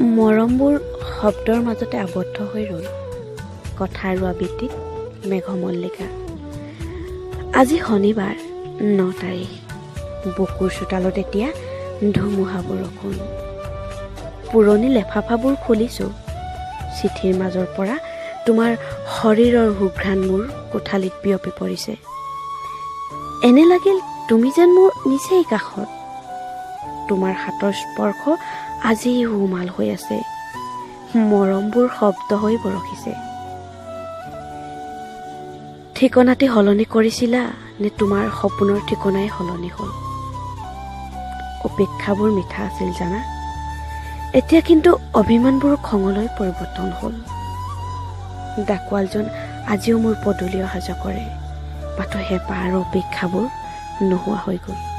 মৰমবোৰ শব্দৰ মাজতে আবদ্ধ হৈ ৰ'ল। কথাৰ আবৃত্তিত মেঘমল্লিকা। আজি শনিবাৰ 9 তাৰিখ। বুকুৰ চোতালত এতিয়া ধুমুহা বৰষুণ। পুৰণি লেফাফাবোৰ খুলিছোঁ। চিঠিৰ মাজৰ পৰা তোমাৰ শৰীৰৰ সুঘ্ৰাণ মোৰ কোঠালিত বিয়পি পৰিছে। এনে লাগিল তুমি যেন মোৰ নিচেই কাষত। তোমাৰ হাতৰ স্পৰ্শ আজি উমাল হৈ আছে। মৰমবোৰ শব্দ হৈ বৰষিছে। ঠিকনাটি সলনি কৰিছিলা নে তোমাৰ সপোনৰ ঠিকনাই সলনি হ'ল? অপেক্ষাবোৰ মিঠা আছিল জানা। এতিয়া কিন্তু অভিমানবোৰ খঙলৈ পৰিৱৰ্তন হ'ল। ডাকোৱালজন আজিও মোৰ পদূলি অহা যোৱা কৰে, মাথো হেঁপাহ আৰু অপেক্ষাবোৰ নোহোৱা হৈ গ'ল।